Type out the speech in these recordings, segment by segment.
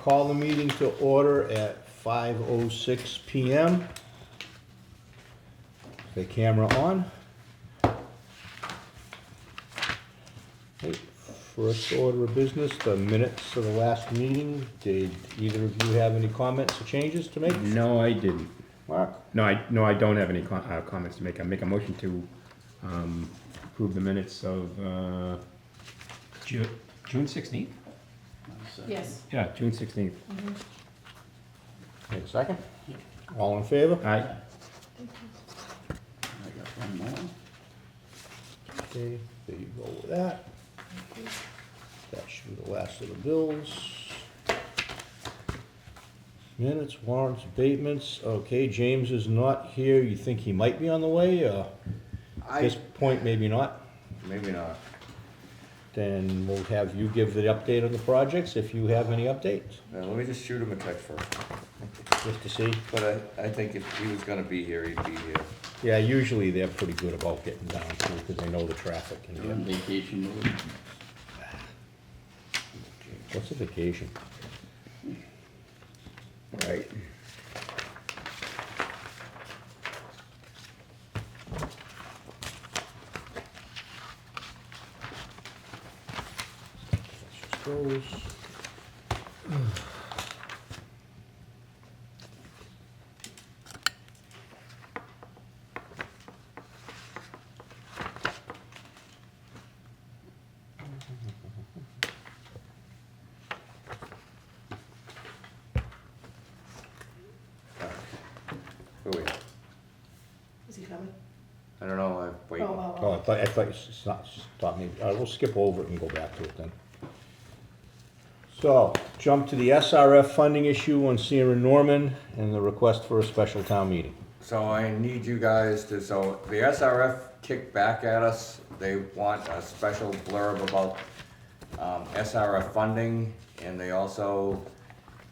call the meeting to order at 5:06 PM. The camera on. Okay, first order of business, the minutes of the last meeting. Did either of you have any comments or changes to make? No, I didn't. Mark? No, I don't have any comments to make. I make a motion to approve the minutes of June 16th? Yes. Yeah, June 16th. Take a second. All in favor? Aye. I got one more. Okay, there you go with that. That should be the last of the bills. Minutes, warrants, abatements. Okay, James is not here. You think he might be on the way? At this point, maybe not. Maybe not. Then we'll have you give the update on the projects, if you have any updates, Now, let me just shoot him a text first. just to see. But I think if he was gonna be here, he'd be here. Yeah, usually they're pretty good about getting down through, because they know the traffic. On And vacation mode. what's a vacation? Right. Goes. Who are we? Is he coming? I don't know, I'm waiting. Oh, I thought you thought maybe, we'll skip over it and go back to it then. So, jump to the SRF funding issue on Sierra Norman and the request for a special town meeting. So I need you guys to, so the SRF kicked back at us. They want a special blurb about SRF funding. And they also,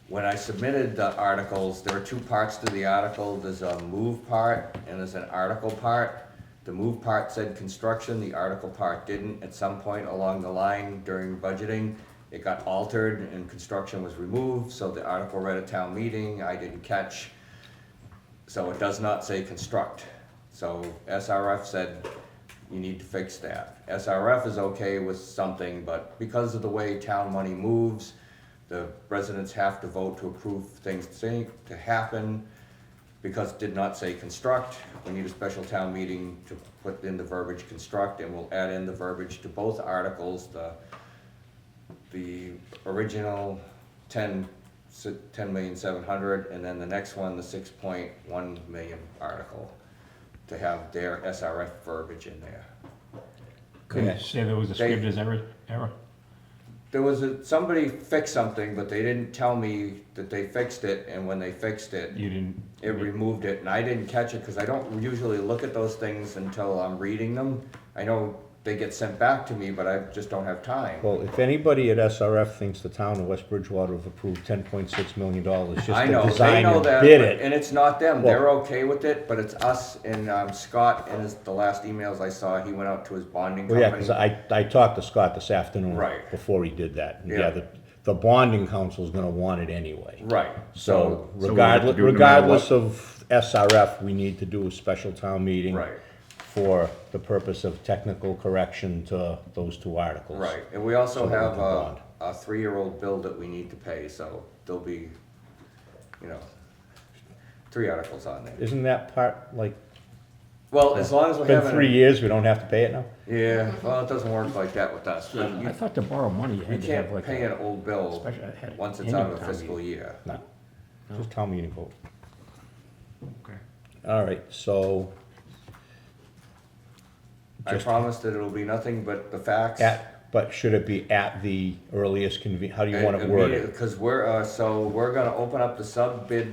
when I submitted the articles, there are two parts to the article. There's a move part and there's an article part. The move part said construction, the article part didn't. At some point along the line during budgeting, it got altered and construction was removed, so the article read at town meeting, I didn't catch. So it does not say construct. So SRF said, you need to fix that. SRF is okay with something, but because of the way town money moves, the residents have to vote to approve things to happen. Because it did not say construct, we need a special town meeting to put in the verbiage construct, and we'll add in the verbiage to both articles, the original 10,700,000, and then the next one, the 6.1 million article, to have their SRF verbiage in there. Could you say there was a scrivener's error? There was somebody fixed something, but they didn't tell me that they fixed it, and when they fixed it, You didn't? it removed it, and I didn't catch it, because I don't usually look at those things until I'm reading them. I know they get sent back to me, but I just don't have time. Well, if anybody at SRF thinks the town of West Bridgewater have approved $10.6 million just I to know, they design know and that, bid but- it. and it's not them, Well- they're okay with it, but it's us, and Scott, in the last emails I saw, he went out to his bonding Well, yeah, company. because I talked to Scott this afternoon. Right. Before he did that. And Yeah. The bonding council's gonna want it anyway. Right, So So we have to do it no matter regardless what? of SRF, we need to do a special town meeting. right, For the purpose of technical correction to those two articles. right, and we also So that we have can bond. a 3-year-old bill that we need to pay, so there'll be, 3 articles on there. Isn't that part, like, Well, as long as we it's been haven't. 3 years, we don't have to pay it now? Yeah, well, it doesn't work like that with us. Yeah. I thought to borrow money, you You had to have can't like pay an old bill special, had once it's annual out of the town fiscal meeting. year. No. Just town meeting vote. Okay. All right, so I Just- promise that it'll be nothing but the facts. but should it be at the earliest how do you want it worded? Because we're gonna open up the sub-bid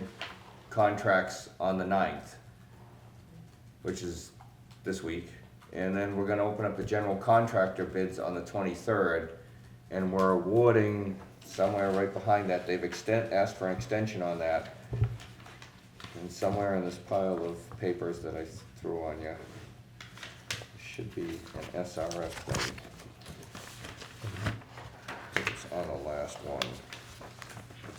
contracts on the 9th, which is this week. And then we're gonna open up the general contractor bids on the 23rd. And we're awarding, somewhere right behind that, they've asked for an extension on that. And somewhere in this pile of papers that I threw on you, should be an SRF thing. It's on the last one.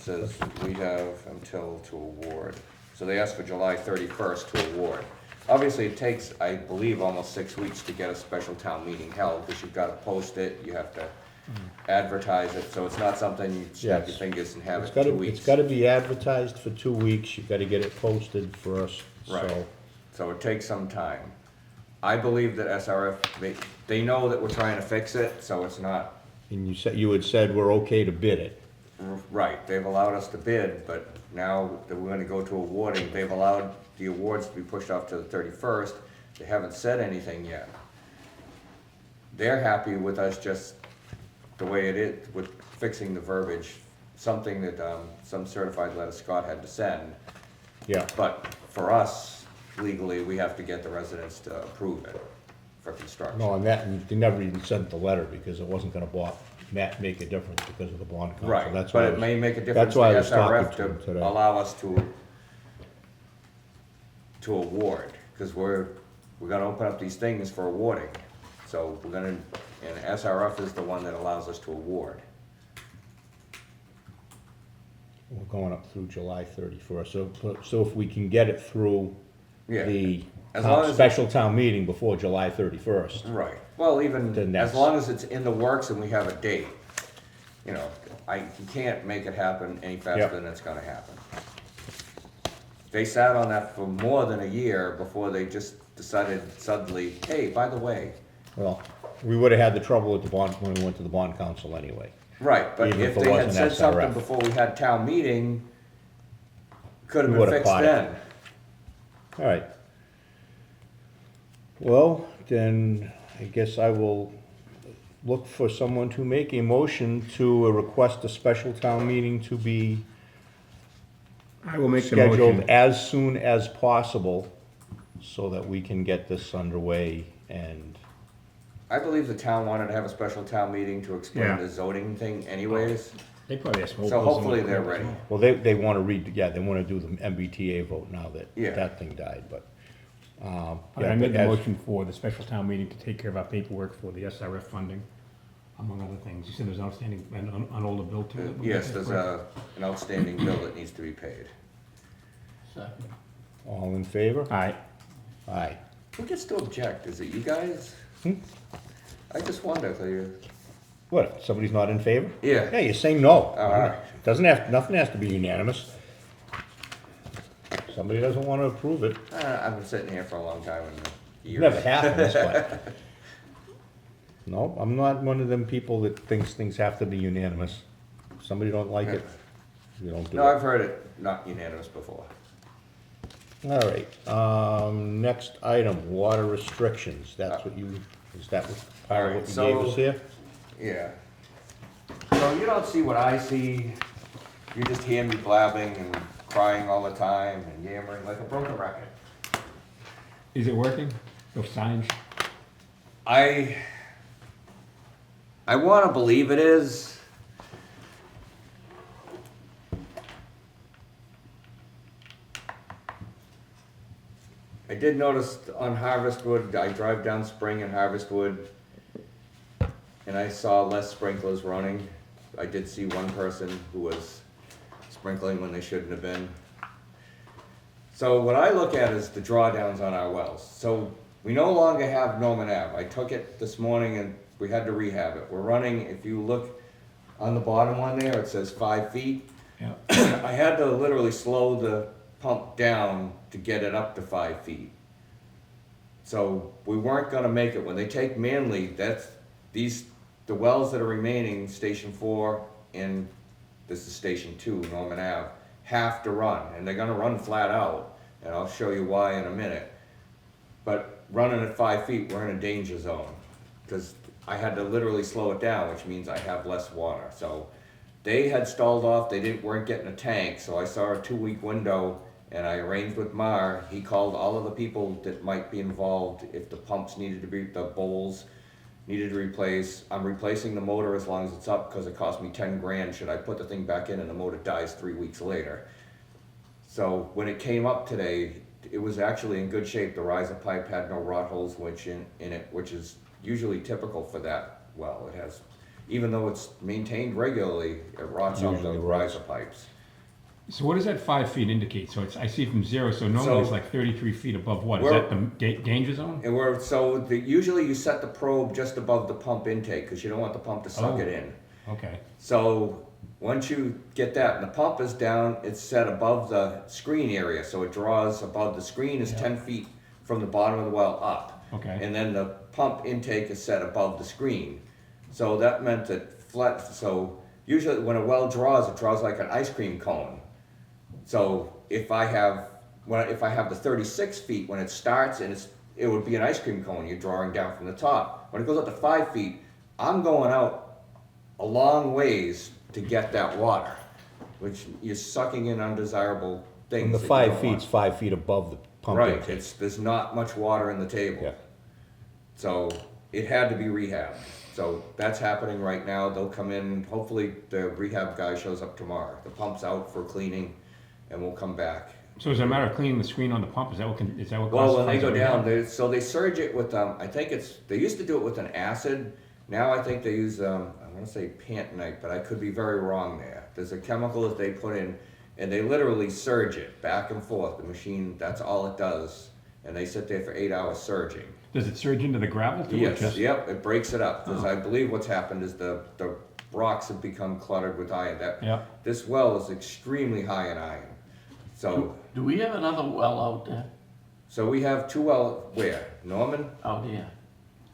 says we have until to award. So they asked for July 31st to award. Obviously, it takes, I believe, almost 6 weeks to get a special town meeting held, because you've got to post it, you have to advertise it, so it's not something you snap your Yes. fingers and have It's it in 2 gotta, weeks. it's gotta be advertised for 2 weeks, you gotta get it posted first, Right. so. So it takes some time. I believe that SRF, they know that we're trying to fix it, so it's not, And you had said we're okay to bid it. right, they've allowed us to bid, but now that we're gonna go to awarding, they've allowed the awards to be pushed off to the 31st. They haven't said anything yet. They're happy with us just the way it is, with fixing the verbiage, something that, some certified letter Scott had to send. Yeah. But for us, legally, we have to get the residents to approve it for construction. No, and that, and they never even sent the letter because it wasn't gonna make a difference because of the bond council. Right, That's why but I it was- may make a difference that's to why I was talking SRF to him to today. allow us to award, because we're gonna open up these things for awarding. So we're gonna, and SRF is the one that allows us to award. We're going up through July 31st, so if we can get it through Yeah. the As long as special town meeting before July 31st. Right, well, even Then as that's- long as it's in the works and we have a date, you know, you can't make it happen any faster Yep. than it's gonna happen. They sat on that for more than a year before they just decided suddenly, hey, by the way. Well, we would've had the trouble with the bond, when we went to the bond council anyway. Right, but Even if if it they had wasn't said something SRF. before we had town meeting, could have We been would've fixed caught it. then. All right. Well, then, I guess I will look for someone to make a motion to request a special town meeting to be I will make the scheduled motion. as soon as possible so that we can get this underway and, I believe the town wanted to have a special town meeting to explain Yeah. the zoning thing anyways, They probably have smoke. so hopefully they're ready. well, they wanna they wanna do the MBTA vote now that Yeah. that thing died, but, I yeah, made but the as- motion for the special town meeting to take care of our paperwork for the SRF funding, among other things. You said there's outstanding, an older bill too? that we Yes, need to there's correct? an outstanding bill that needs to be paid. Second. all in favor? Aye. Aye. Who gets to object? Is it you guys? I just wonder, 'cause you, What, somebody's not in favor? Yeah. Yeah, you say no. all right. Nothing has to be unanimous. Somebody doesn't wanna approve it. I've been sitting here for a long time and years. Never happens, but. No, I'm not one of them people that thinks things have to be unanimous. If somebody don't like it, you don't do No, it. I've heard it not unanimous before. All right, next item, water restrictions. That's what you, is that what, part of what you gave us here? Yeah. So you don't see what I see. You just hear me blabbing and crying all the time and yammering like a broken record. Is it working? Those signs? I want to believe it is. I did notice on Harvestwood, I drive down Spring and Harvestwood, and I saw less sprinklers running. I did see one person who was sprinkling when they shouldn't have been. So what I look at is the drawdowns on our wells. So we no longer have Norman Ave. I took it this morning and we had to rehab it. We're running, if you look on the bottom one there, it says 5 feet. Yeah. I had to literally slow the pump down to get it up to 5 feet. So we weren't gonna make it. When they take Manly, the wells that are remaining, Station 4 and this is Station 2, Norman Ave, have to run, and they're gonna run flat out, and I'll show you why in a minute. But running at 5 feet, we're in a danger zone, because I had to literally slow it down, which means I have less water. So they had stalled off, weren't getting a tank, so I saw a 2-week window, and I arranged with Mar. He called all of the people that might be involved, if the pumps needed to be, the bowls needed to replace. I'm replacing the motor as long as it's up, because it cost me 10 grand should I put the thing back in and the motor dies 3 weeks later. So when it came up today, it was actually in good shape. The riser pipe had no rot holes in it, which is usually typical for that well. It has, even though it's maintained regularly, it rots out the Usually rots. riser pipes. So what does that 5 feet indicate? So it's, I see from 0, so normally it's So- like 33 feet above what? Is We're- that the danger zone? And usually you set the probe just above the pump intake, because you don't want the pump to suck Oh. it in. Okay, So once you get that, and the pump is down, it's set above the screen area, so it draws above the screen is 10 feet from the bottom of the well up. okay. And then the pump intake is set above the screen. So that meant that so usually when a well draws, it draws like an ice cream cone. So if I have the 36 feet when it starts, and it would be an ice cream cone, you're drawing down from the top. When it goes up to 5 feet, I'm going out a long ways to get that water, which you're sucking in undesirable things. And the that you 5 don't want. feet's 5 feet above the pump Right, intake. there's not much water in the table. Yeah. So it had to be rehabbed. So that's happening right now. They'll come in, hopefully the rehab guy shows up tomorrow. The pump's out for cleaning and we'll come back. So is it a matter of cleaning the screen on the pump? Is that what Well, when they classifies go it down, rehab? they surge it with, I think they used to do it with an acid. Now I think they use, I want to say pantonite, but I could be very wrong there. There's a chemical that they put in and they literally surge it back and forth. The machine, that's all it does. And they sit there for 8 hours surging. Does it surge into the gravel too? or Yes, just- yep, it breaks it up, because Oh. I believe what's happened is the rocks have become cluttered with iron. Yeah. This well is extremely high in iron. So Do we have another well out there? we have two wells, where, Norman? Out here?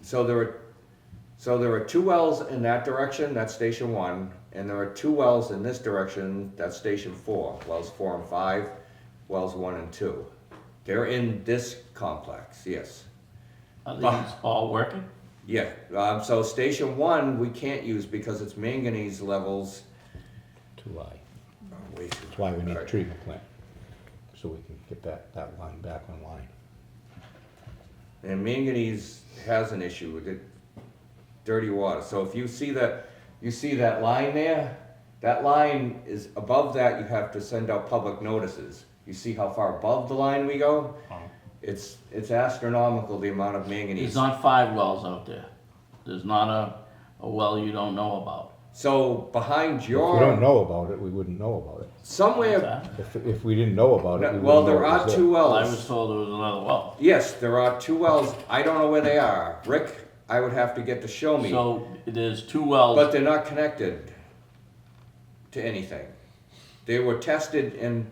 So there are two wells in that direction, that's station 1, and there are two wells in this direction, that's station 4. Wells 4 and 5, wells 1 and 2. They're in this complex, yes. Are these all working? Yeah, so station 1 we can't use because its manganese levels. Too high. Wait, That's why we need a alright. treatment plant, so we can get that line back online. And manganese has an issue with it, dirty water. So if you see that line there, that line is above that, you have to send out public notices. You see how far above the line we go? Oh. It's astronomical, the amount of There's manganese. not 5 wells out there. There's not a well you don't know about. So behind If we don't your, know about it, we wouldn't know about it. What's somewhere, that? If we didn't know about it, we well, wouldn't know there it are was two there. I was wells. told there was another well. Yes, there are two wells. I don't know where they are. Rick, I would have to get to show me. So there's 2 wells. But they're not connected to anything. They were tested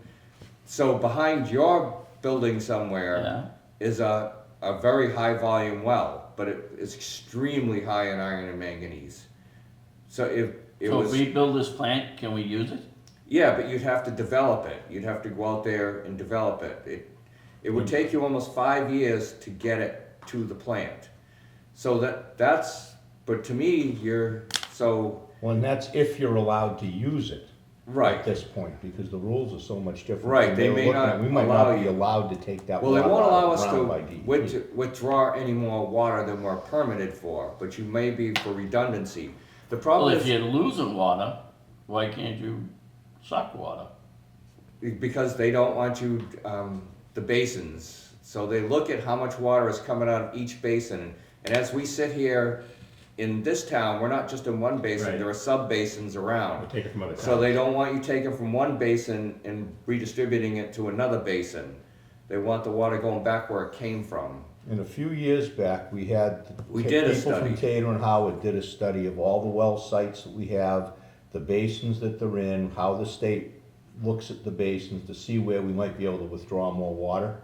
so behind your building somewhere Yeah. is a very high volume well, but it is extremely high in iron and manganese. So if we build this plant, can we use it? yeah, but you'd have to develop it. You'd have to go out there and develop it. It would take you almost 5 years to get it to the plant. So but to me, Well, and that's if you're allowed to use it right. at this point, because the rules are so much different. Right, than they were may looking not at. We might allow not be you. allowed to take that Well, they water won't allow out us of the ground by DEP. to withdraw any more water than we're permitted for, but you may be for redundancy. The Well, problem if is, you're losing water, why can't you suck water? because they don't want you, the basins, so they look at how much water is coming out of each basin. And as we sit here in this town, we're not just in one basin, Right. there are sub-basins We'll around. take it from other towns. So they don't want you taking from one basin and redistributing it to another basin. They want the water going back where it came from. And a few years back, we had. We did a People study. from Tater and Howard did a study of all the well sites that we have, the basins that they're in, how the state looks at the basins to see where we might be able to withdraw more water.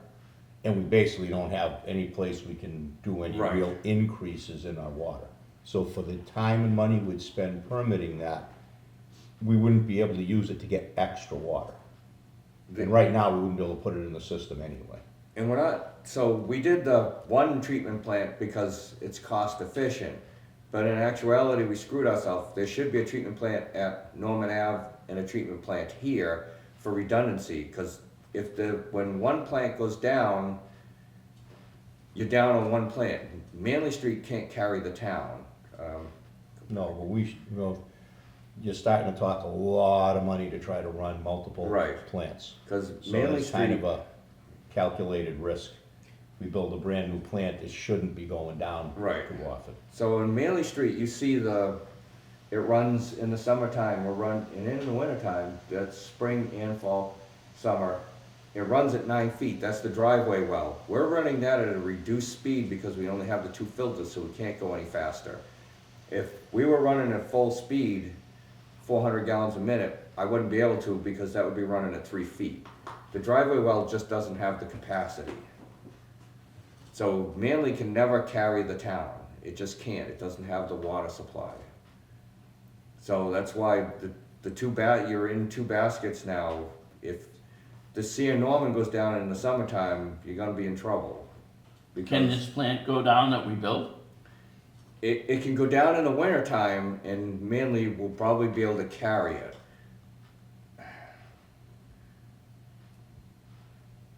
And we basically don't have any place we can do any Right. real increases in our water. So for the time and money we'd spend permitting that, we wouldn't be able to use it to get extra water. And right now, we wouldn't be able to put it in the system anyway. And we're not, so we did the one treatment plant because it's cost efficient, but in actuality, we screwed ourselves. There should be a treatment plant at Norman Ave and a treatment plant here for redundancy, because when one plant goes down, you're down on one plant. Manley Street can't carry the town. No, but you're starting to talk a lot of money to try to run multiple Right. plants. Because So Manley it's kind Street, of a calculated risk. We build a brand new plant, it shouldn't be going down Right. too often. so in Manley Street, you see the It runs in the summertime, and in the wintertime, that's spring and fall, summer. It runs at 9 feet, that's the driveway well. We're running that at a reduced speed because we only have the 2 filters, so we can't go any faster. If we were running at full speed, 400 gallons a minute, I wouldn't be able to because that would be running at 3 feet. The driveway well just doesn't have the capacity. So Manly can never carry the town. It just can't. It doesn't have the water supply. So that's why you're in 2 baskets now. If the Sierra Norman goes down in the summertime, you're gonna be in trouble. Can this plant go down that we built? It can go down in the wintertime and Manly will probably be able to carry it.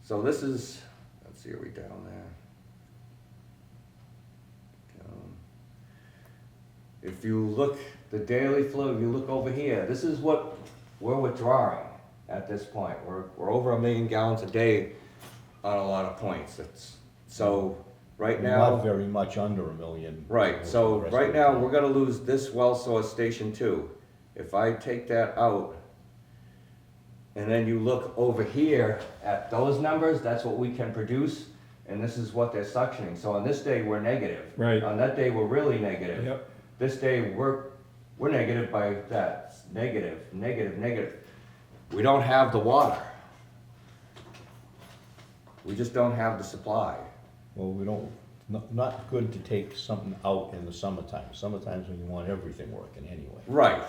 So this is, let's see, are we down there? If you look, the daily flow, if you look over here, this is what we're withdrawing at this point. We're over 1 million gallons a day on a lot of points. So right now. Not very much under 1 million. Right, so right now, we're gonna lose this well source station 2. If I take that out, and then you look over here at those numbers, that's what we can produce, and this is what they're suctioning. So on this day, we're negative. Right. On that day, we're really negative. Yep. This day, we're negative by that, negative, negative, negative. We don't have the water. We just don't have the supply. Well, we don't, not good to take something out in the summertime. Summertime's when you want everything working anyway. Right,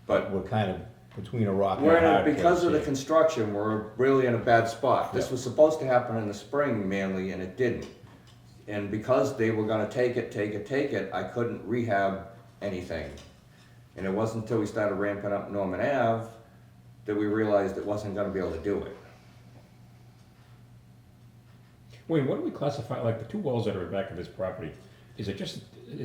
but We're kind of between a rock and a we're in hard a, because place of the here. construction, we're really in a bad spot. This Yeah. was supposed to happen in the spring mainly, and it didn't. And because they were gonna take it, I couldn't rehab anything. And it wasn't until we started ramping up Norman Ave that we realized it wasn't gonna be able to do it. Wait, what do we classify, like the 2 wells that are back of this property? Is it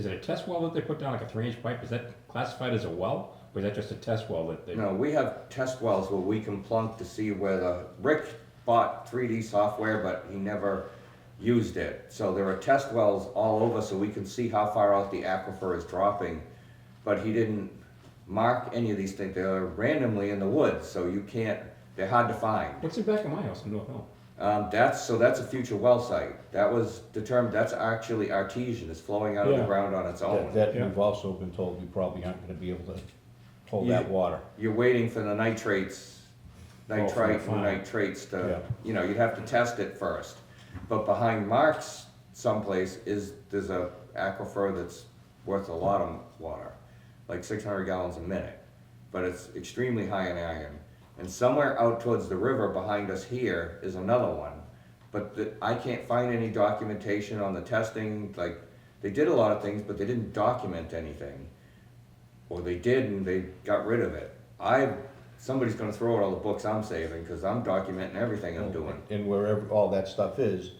a test well that they put down, like a 3-inch pipe? Is that classified as a well? Or is that just a test well that they? No, we have test wells where we can plunk to see where Rick bought 3D software, but he never used it. So there are test wells all over so we can see how far out the aquifer is dropping. But he didn't mark any of these things. They're randomly in the woods, so you can't, they're hard to find. What's in back of my house in North Hill? That's a future well site. That was determined, that's actually artesian, it's flowing out of the Yeah. ground on its own. That Yeah. we've also been told we probably aren't gonna be able to hold that water. You're waiting for the nitrates, nitrite and fine. nitrates Yeah. to, you'd have to test it first. But behind Mark's someplace there's a aquifer that's worth a lot of water, like 600 gallons a minute. But it's extremely high in iron. And somewhere out towards the river behind us here is another one. But I can't find any documentation on the testing, like, they did a lot of things, but they didn't document anything. Or they did and they got rid of it. Somebody's gonna throw out all the books I'm saving, cause I'm documenting everything I'm doing. And wherever all that stuff is,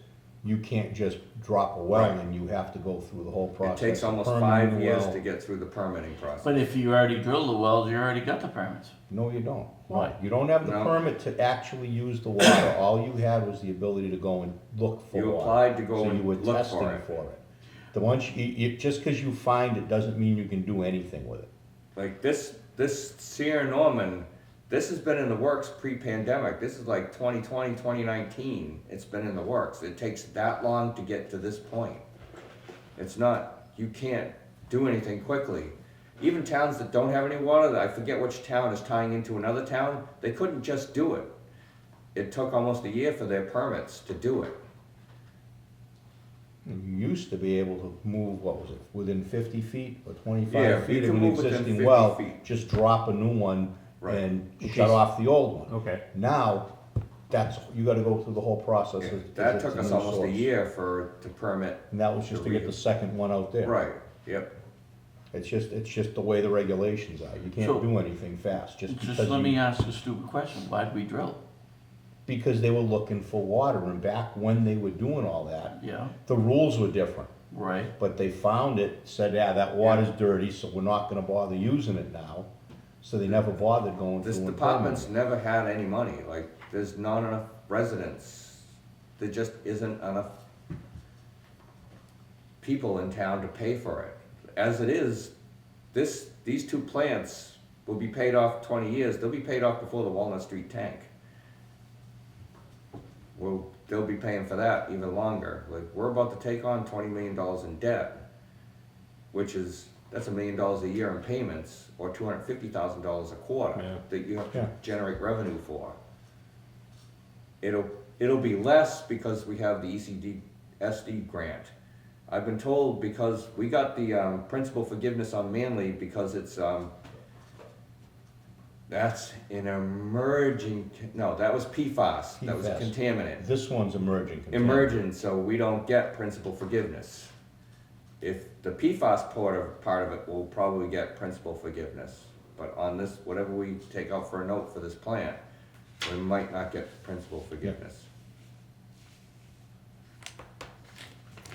you can't just drop a well Right. and you have to go through the whole It process. takes of almost permitting 5 the years well. to get through the permitting process. But if you already drilled the wells, you already got the permits. No, you don't. Why? You don't have the No. permit to actually use the water. All you had was the ability to go and look for You water. applied to go So and you were look testing for it. for it. The once just because you find it doesn't mean you can do anything with it. Like this Sierra Norman, this has been in the works pre-pandemic. This is like 2020, 2019. It's been in the works. It takes that long to get to this point. It's not, you can't do anything quickly. Even towns that don't have any water, I forget which town is tying into another town, they couldn't just do it. It took almost a year for their permits to do it. You used to be able to move, what was it, within 50 feet or Yeah, 25 feet you of can an move within existing 50 well, feet. just drop a new one Right. and Okay. shut off the old one. Okay. Now, you gotta go through the whole process. Yeah, as that it's took a us new almost a source. year to permit. And that was just to get the second one out there. Right, yep. It's just the way the regulations are. You So- can't do anything fast, just Just because let me ask a stupid question, why'd we drill? because they were looking for water, and back when they were doing all that, Yeah, the rules were different. right, But they found it, said, yeah, that water's dirty, so we're not gonna bother using it now. So they never bothered going through This and department's permitting. never had any money, like, there's not enough residents. There just isn't enough people in town to pay for it. As it is, these two plants will be paid off 20 years, they'll be paid off before the Walnut Street tank. They'll be paying for that even longer. Like, we're about to take on $20 million in debt, that's $1 million a year in payments, or $250,000 a quarter Yeah. that you have to Yeah. generate revenue for. It'll be less because we have the ECDSD grant. I've been told because we got the principal forgiveness on Manly because it's that's an emerging, no, that was PFAS. That was a PFAS. contaminant. This one's emerging. Emergent, so we don't get principal forgiveness. If the PFAS part of it, we'll probably get principal forgiveness. But on this, whatever we take out for a note for this plant, we might not get principal forgiveness.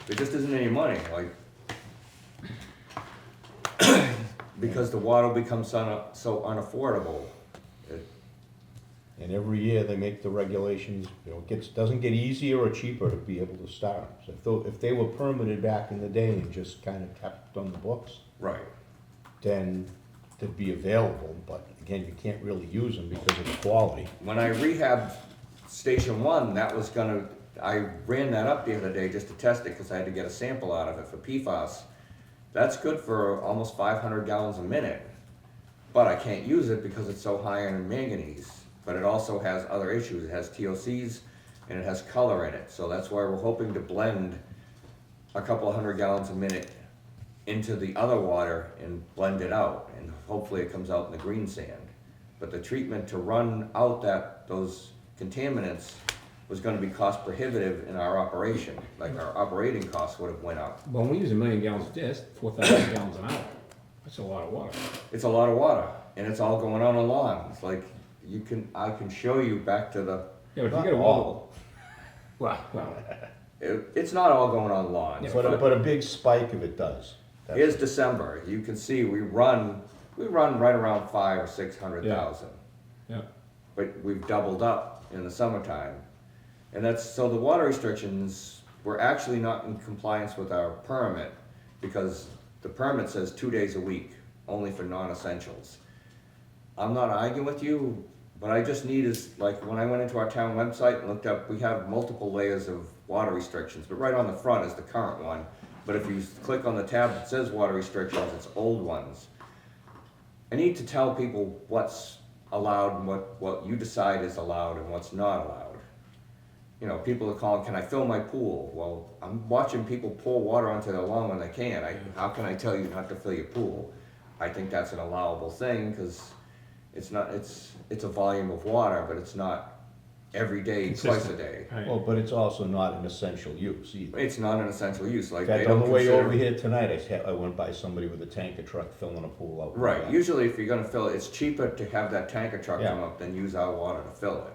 There just isn't any money, like, because the water becomes so unaffordable. And every year they make the regulations, doesn't get easier or cheaper to be able to start. So if they were permitted back in the day and just kind of kept on the books, Right. then they'd be available, but again, you can't really use them because of the quality. When I rehabbed Station 1, I ran that up the other day just to test it because I had to get a sample out of it for PFAS. That's good for almost 500 gallons a minute, but I can't use it because it's so high in manganese. But it also has other issues. It has TOCs and it has color in it. So that's why we're hoping to blend a couple 100 gallons a minute into the other water and blend it out. And hopefully it comes out in the green sand. But the treatment to run out those contaminants was gonna be cost prohibitive in our operation. Like, our operating costs would have went up. Well, when we use 1 million gallons a day, that's 4,000 gallons an hour. That's a lot of water. It's a lot of water and it's all going on a lawn. It's like, I can show you back to the, Yeah, but if you Not get a all. wall, well, it's not all going on lawns. Yeah. But a big spike of it does. That's- Here's December, you can see we run right around 500 or 600,000. yeah. But we've doubled up in the summertime. And so the water restrictions, we're actually not in compliance with our permit because the permit says 2 days a week, only for non-essentials. I'm not arguing with you, but I just need like when I went into our town website and looked up, we have multiple layers of water restrictions, but right on the front is the current one. But if you click on the tab that says water restrictions, it's old ones. I need to tell people what's allowed and what you decide is allowed and what's not allowed. People are calling, can I fill my pool? Well, I'm watching people pour water onto their lawn when they can. How can I tell you not to fill your pool? I think that's an allowable thing because it's a volume of water, but it's not every day, twice a Consistent. day. Right. Well, but it's also not an essential use either. It's not an essential use, In like they fact, on don't the way consider. over here tonight, I went by somebody with a tanker truck filling a pool out. Right, usually if you're gonna fill it, it's cheaper to have that tanker truck Yeah. come up than use our water to fill it.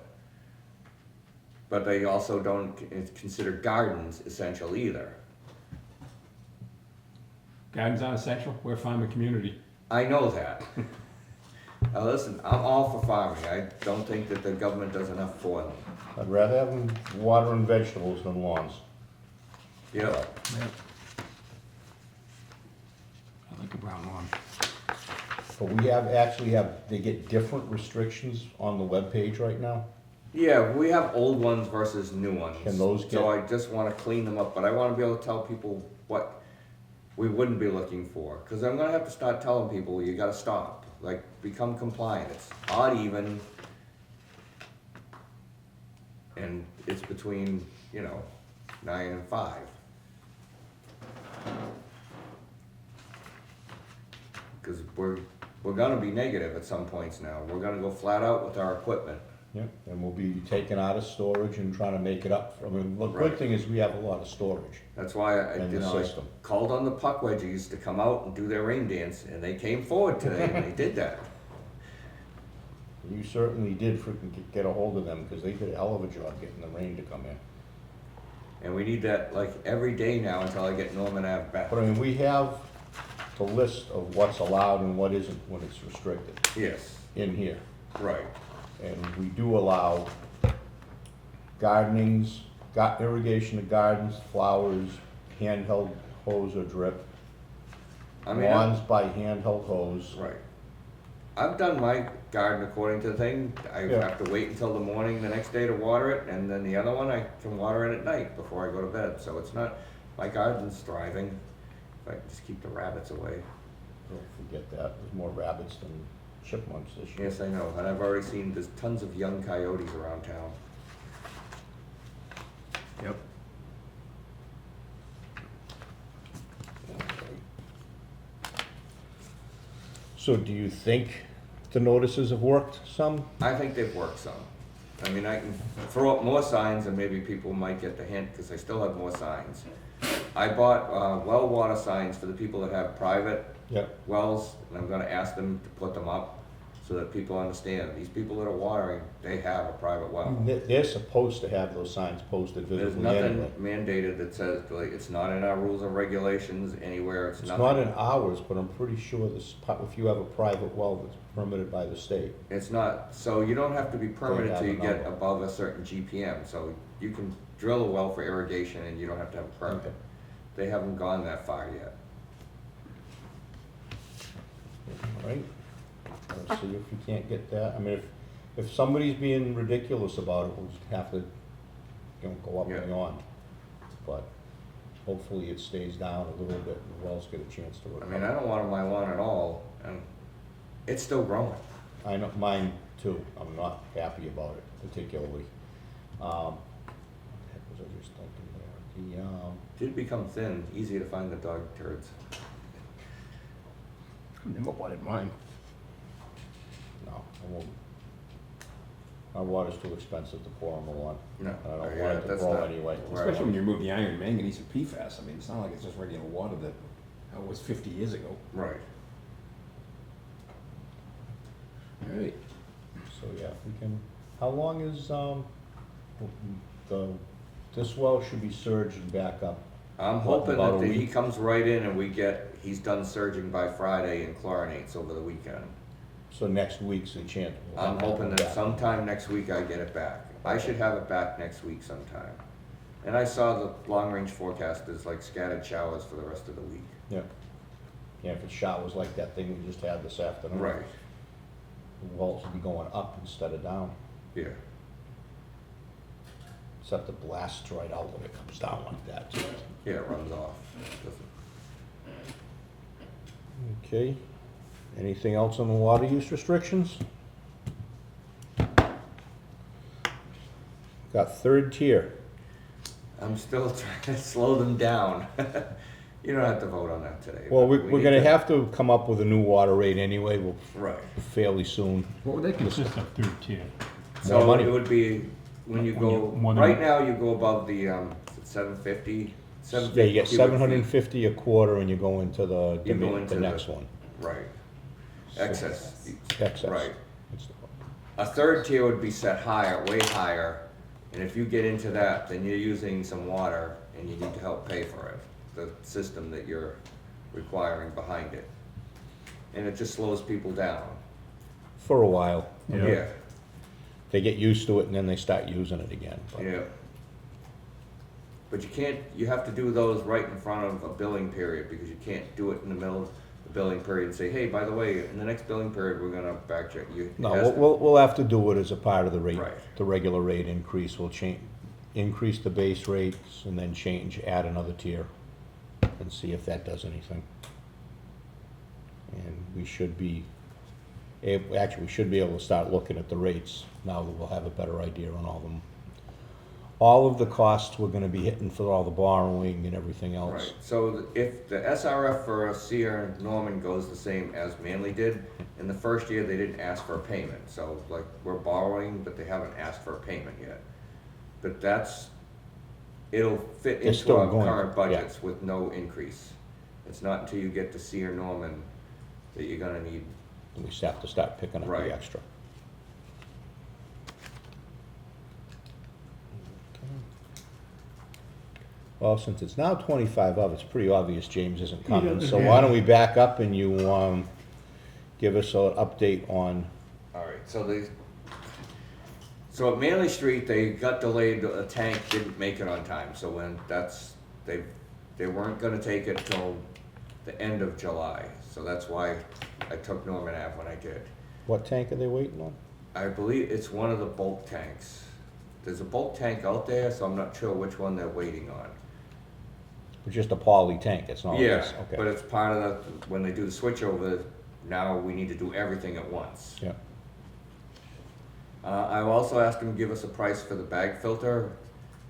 But they also don't consider gardens essential either. Gardens aren't essential, we're a farming community. I know that. Now listen, I'm all for farming, I don't think that the government does enough for them. I'd rather have them watering vegetables than lawns. Yeah, I like a brown lawn. But we they get different restrictions on the webpage right now? yeah, we have old ones versus new ones. Can those So get- I just wanna clean them up, but I wanna be able to tell people what we wouldn't be looking for. Cause I'm gonna have to start telling people, you gotta stop, like, become compliant, it's odd even. And it's between, 9 and 5. Cause we're gonna be negative at some points now, we're gonna go flat out with our equipment. Yeah, and we'll be taking out of storage and trying to make it up. The Right. good thing is we have a lot of storage. That's why I In the system. called on the puck wedgies to come out and do their rain dance, and they came forward today and they did that. You certainly did freaking get a hold of them, because they did a hell of a job getting the rain to come in. And we need that like every day now until I get Norman Ave back. But we have the list of what's allowed and what isn't when it's restricted Yes, in here. right. And we do allow gardenings, irrigation of gardens, flowers, handheld hose or drip, I mean, lawns by handheld hose. right. I've done my garden according to the thing. I Yeah. have to wait until the morning the next day to water it, and then the other one I can water it at night before I go to bed. So it's not, my garden's thriving. If I can just keep the rabbits away. Don't forget that, there's more rabbits than chipmunks this year. Yes, I know, and I've already seen, there's tons of young coyotes around town. Yep. So do you think the notices have worked some? I think they've worked some. I mean, I can throw up more signs and maybe people might get the hint, because I still have more signs. I bought well water signs for the people that have private Yep. wells, and I'm gonna ask them to put them up so that people understand, these people that are watering, they have a private well. They're supposed to have those signs posted There's visibly nothing anyway. mandated that says, like, it's not in our rules and regulations anywhere, it's It's nothing. not in ours, but I'm pretty sure this, if you have a private well that's permitted by the state. It's not, so you don't have to be permitted have till you a get number. above a certain GPM, so you can drill a well for irrigation and you don't have to have a permit. Okay. They haven't gone that far yet. All right? Let's see if we can't get that. I mean, if somebody's being ridiculous about it, we'll just have to, go up and Yeah. on. But hopefully it stays down a little bit and the wells get a chance to I recover. mean, I don't water my lawn at all, and it's still growing. I know, mine too. I'm not happy about it particularly. What the heck was I just thinking there? Did become thin, easy to find the dog turds. Never wanted mine. No, I won't. My water's too expensive to pour on the lawn. No, I don't yeah, want it to that's grow not anyway. where I Especially when want- you remove the iron, manganese, and PFAS. I mean, it's not like it's just regular water that was 50 years ago. Right. All right. So, yeah, if we can, how long is, this well should be surged and back up? I'm hoping about that a he week? comes right in and he's done surging by Friday and chlorinates over the weekend. So next week's a chance. we'll I'm have hoping it that back. sometime next week I get it back. I should have it back next week sometime. And I saw the long-range forecast is like scattered showers for the rest of the week. Yeah. Yeah, if it showers like that thing we just had this afternoon. Right, The wells will be going up instead of down. yeah. Except the blasts right out when it comes down like that. So. Yeah, it runs off. Doesn't- Okay. Anything else on the water use restrictions? Got third tier. I'm still trying to slow them down. You don't have to vote on that today. Well, but we're need gonna to- have to come up with a new water rate anyway, Right. fairly soon. What would that consist Consist of third tier. More So money. it would be, when you When you- go, more than- right now you go above the, 750. Yeah, you get cubic 750 a quarter and you go into the, You go into the the- next one. feet. Right. Excess. Excess. Right. It's the- A third tier would be set higher, way higher, and if you get into that, then you're using some water and you need to help pay for it, the system that you're requiring behind it. And it just slows people down. For a while. Yeah. Yeah, They get used to it and then they start using it again. but- yeah. But you have to do those right in front of a billing period, because you can't do it in the middle of the billing period and say, hey, by the way, in the next billing period, we're gonna backcheck you. No, It has to- we'll have to do it as a part of the rate, Right. the regular rate increase. We'll increase the base rates and then add another tier and see if that does anything. And we should be, actually, we should be able to start looking at the rates now that we'll have a better idea on all of them. All of the costs we're gonna be hitting for all the borrowing and everything else. Right, so if the SRF for Sear and Norman goes the same as Manly did, in the first year, they didn't ask for a payment, so like, we're borrowing, but they haven't asked for a payment yet. But it'll fit They're into still our going, current yeah. budgets with no increase. It's not until you get to Sear Norman that you're gonna need, We just have to start picking up Right. the extra. Well, since it's now 25 of, it's pretty obvious James isn't coming, doesn't so have why it. don't we back up and you, give us an update on, alright, so at Manley Street, they got delayed, a tank didn't make it on time, so they weren't gonna take it till the end of July. So that's why I took Norman Ave when I did. What tank are they waiting on? I believe it's one of the bulk tanks. There's a bulk tank out there, so I'm not sure which one they're waiting on. It's just a poly tank, it's not Yeah, this, okay. but it's part of the, when they do the switchover, now we need to do everything at once. Yeah, I also asked them to give us a price for the bag filter.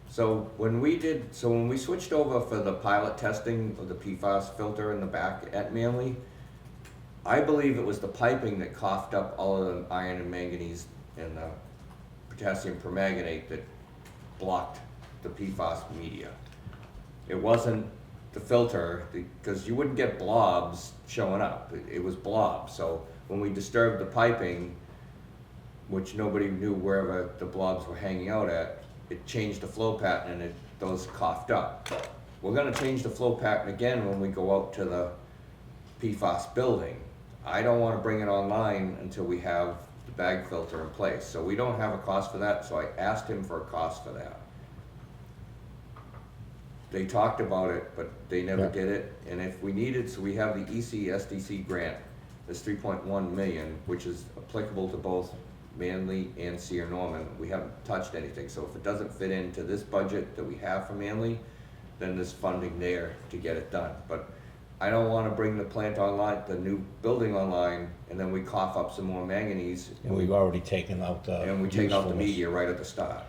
So when we switched over for the pilot testing of the PFAS filter in the back at Manly, I believe it was the piping that coughed up all of the iron and manganese and the potassium permanganate that blocked the PFAS media. It wasn't the filter, because you wouldn't get blobs showing up. It was blobs. So when we disturbed the piping, which nobody knew wherever the blobs were hanging out at, it changed the flow pattern and those coughed up. We're gonna change the flow pattern again when we go out to the PFAS building. I don't wanna bring it online until we have the bag filter in place. So we don't have a cost for that, so I asked him for a cost for that. They talked about it, but they never Yeah. did it, and if we needed, so we have the ECSDC grant, that's 3.1 million, which is applicable to both Manly and Sierra Norman. We haven't touched anything, so if it doesn't fit into this budget that we have for Manly, then there's funding there to get it done. But I don't wanna bring the plant online, the new building online, and then we cough up some more manganese, and we've already taken out the and we take out the usefulness. media right at the start.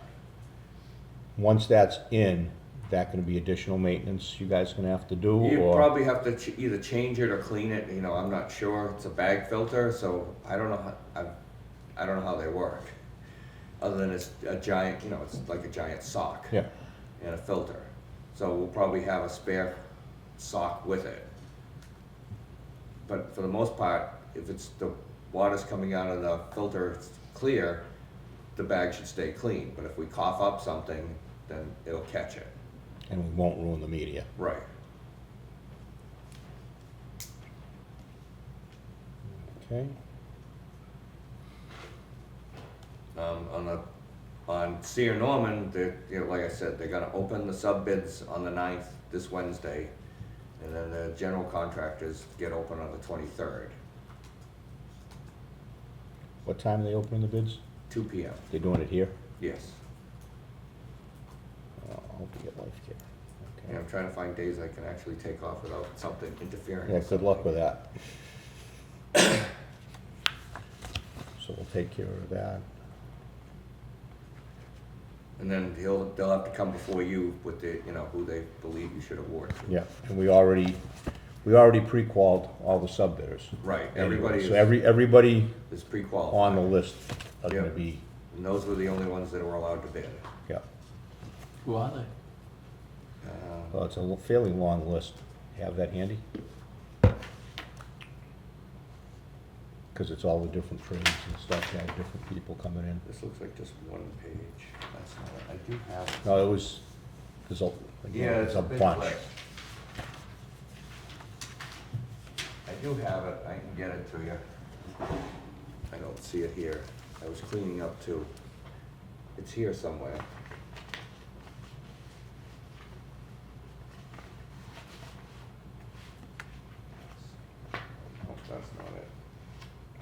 Once that's in, that gonna be additional maintenance you guys gonna have to do, You or? probably have to either change it or clean it, you know, I'm not sure, it's a bag filter, so I don't know how, I don't know how they work. Other than it's a giant, you know, it's like a giant sock. Yeah, And a filter. So we'll probably have a spare sock with it. But for the most part, if it's the water's coming out of the filter, it's clear, the bag should stay clean. But if we cough up something, then it'll catch it. and we won't ruin the media. Right. Okay, On Sierra Norman, you know, like I said, they're gonna open the sub bids on the 9th, this Wednesday. And then the general contractors get open on the 23rd, what time are they opening the bids? 2 PM. They're doing it here? Yes. Oh, I hope you get life care. Yeah, Okay. I'm trying to find days I can actually take off without something interfering. Yeah, good luck with that. So we'll take care of that. And then they'll have to come before you with the, you know, who they believe you should award to. Yeah, and we already pre-qualified all the sub bidders. Right, Anyway, everybody so is everybody is pre-qualified. on the list are gonna Yep. be, And those were the only ones that were allowed to bid. yeah. Who are they? Well, it's a fairly long list. Have that handy? Because it's all the different trades and stuff, you have different people coming in. This looks like just one page. That's not it. I do have it. No, it was, there's a, Yeah, again, it's there's a a big bunch. list. I do have it. I can get it to you. I don't see it here. I was cleaning up too. It's here somewhere. Oh, that's not it.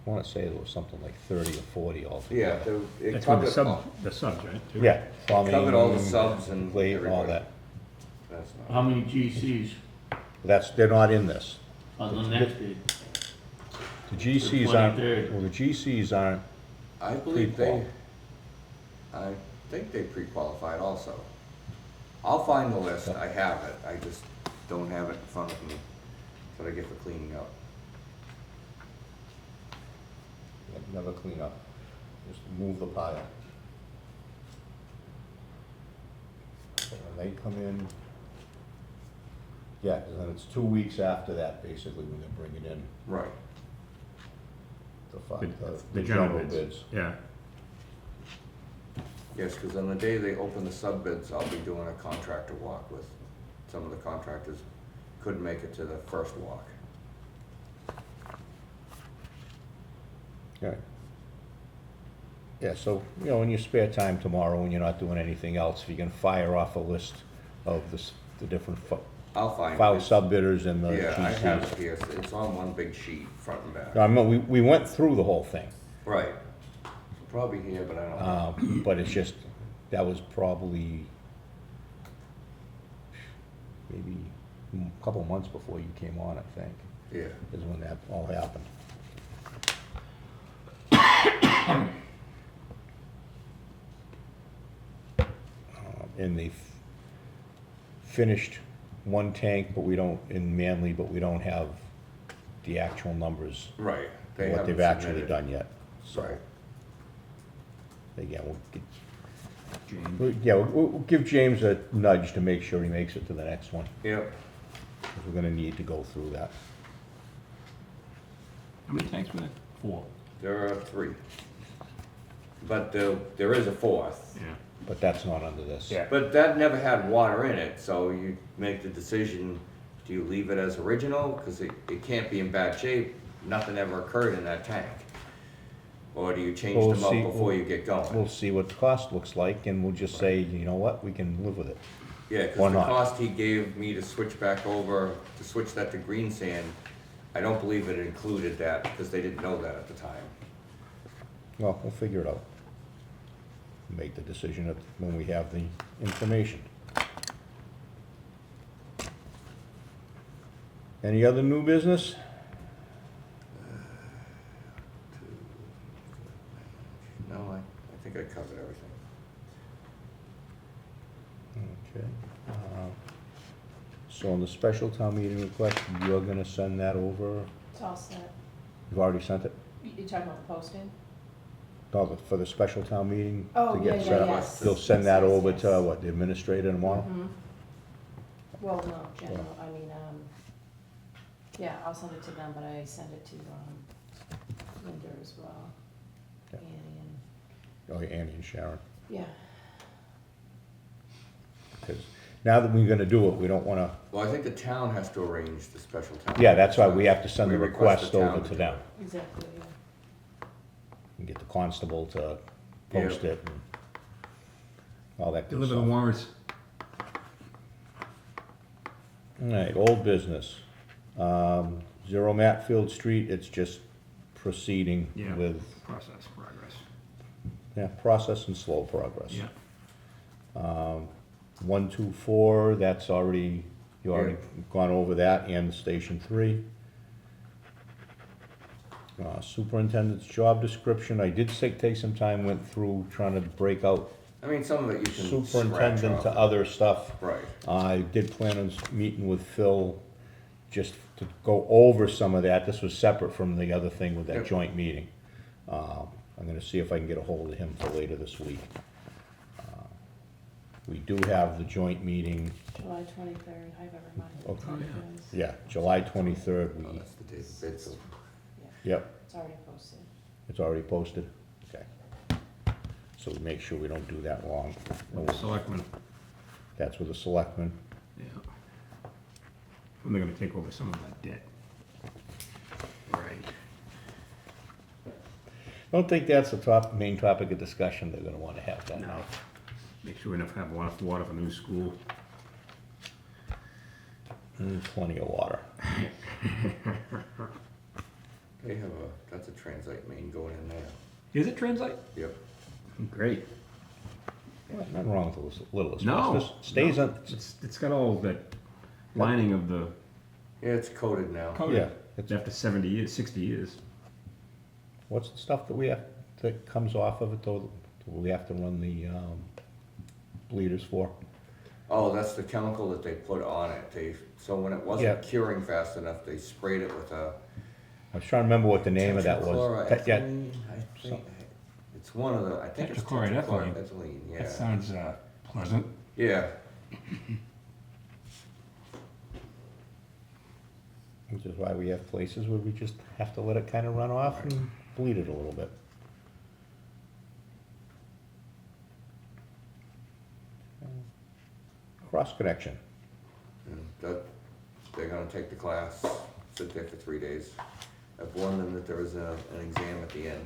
I wanna say there was something like 30 or 40 Yeah, altogether. it That's with covered all, the subs, right? too? Yeah, plumbing. covered all the subs and plate, all everybody. that. That's not How many GCs They're not in this. on the next bid? The GCs aren't, 23rd. well, the GCs aren't, I believe they, Pre-qual. I think they pre-qualified also. I'll find the list, I have it, I just don't have it in front of me, what I get for cleaning up. never clean up, just move the pile. So when they come in, yeah, 'cause then it's 2 weeks after that, basically, when they bring it in, Right. the general bids. Yeah. Yes, because on the day they open the sub bids, I'll be doing a contractor walk with, some of the contractors couldn't make it to the first walk. Okay. Yeah, so, you know, in your spare time tomorrow, when you're not doing anything else, if you can fire off a list of the different I'll find file it. sub-bidders and the Yeah, I have GCs. it here, it's on one big sheet, front and back. I mean, we went through the whole thing, Right. Probably here, but I don't know. but it's just, that was probably maybe a couple months before you came on, I think, Yeah. is when that all happened. And they finished one tank, but we don't, in Manly, but we don't have the actual numbers, Right. They what haven't they've actually submitted. done yet. So, Right. again, we'll get, James. yeah, we'll give James a nudge to make sure he makes it to the next one, Yep. 'cause we're gonna need to go through that. How many tanks were there? 4. There are 3. But there is a 4th. Yeah. But that's not under this. Yeah. But that never had water in it, so you make the decision, do you leave it as original? Because it can't be in bad shape, nothing ever occurred in that tank. Or do you change We'll them see. up before you get going? We'll see what the cost looks like, and we'll just say, you know what, we can live with it. Yeah, or because the not. cost he gave me to switch back over, to switch that to green sand, I don't believe it included that, because they didn't know that at the time. Well, we'll figure it out. Make the decision when we have the information. Any other new business? No, I think I covered everything. Okay. So on the special town meeting request, you're gonna send that over? It's all set. You've already sent it? You talking about the posting? No, for the special town meeting? Oh, to yeah, get yeah, set up? yes. You'll send that Yes, over yes. to, what, the administrator tomorrow? Mhm. Well, no, general, I mean, yeah, I'll send it to them, but I send it to, Linda as well. Yeah. Annie Oh, Annie and Sharon. yeah. Because now that we're gonna do it, we don't wanna, Well, I think the town has to arrange the special town. yeah, that's why we have to send We the request request the town over to to do them. it. Exactly, yeah. And get the constable to post Yeah. it and all that good Deliver the stuff. warrants. All right, old business. 0 Matfield Street, it's just proceeding Yeah. with, Process, progress. yeah, process and slow progress. Yeah. 124, that's already, you already Yeah. gone over that, and Station 3. Superintendent's job description, I did take some time, went through trying to break out I mean, some of it you can scratch superintendent to off. other stuff. Right. I did plan on meeting with Phil just to go over some of that. This was separate from the other thing with that Yep. joint meeting. I'm gonna see if I can get a hold of him for later this week. We do have the joint meeting, July 23rd, I have it reminded. Okay. Oh, yeah. yeah, July 23rd. Oh, that's the date of bid, so Yep, It's already posted. it's already posted, okay. So we make sure we don't do that wrong. Selectmen. That's with the selectmen. Yeah. And they're gonna take over some of that debt. Right. I don't think that's the main topic of discussion they're gonna wanna have that No. night. Make sure we have enough water for new school. Plenty of water. they have that's a translate main going in there. Is it translate? Yep. Great. Nothing wrong with a little No. asbestos. Stays no. on, It's got all that lining of the Yeah, it's coated now. coating. yeah, it's, After 70 years, 60 years. what's the stuff that we have, that comes off of it though, that we have to run the, bleeders for? Oh, that's the chemical that they put on it. So when it Yeah. wasn't curing fast enough, they sprayed it with a I was trying to remember what the name of that was. Yeah, tetrachloroethylene, I think. It's one of the, I think it's Tetrachloroethylene. tetrachloroethylene, yeah. That sounds pleasant. Yeah, which is why we have places where we just have to let it kinda run off and bleed it a little bit. Cross connection. and that, they're gonna take the class, sit there for 3 days. I've warned them that there is an exam at the end.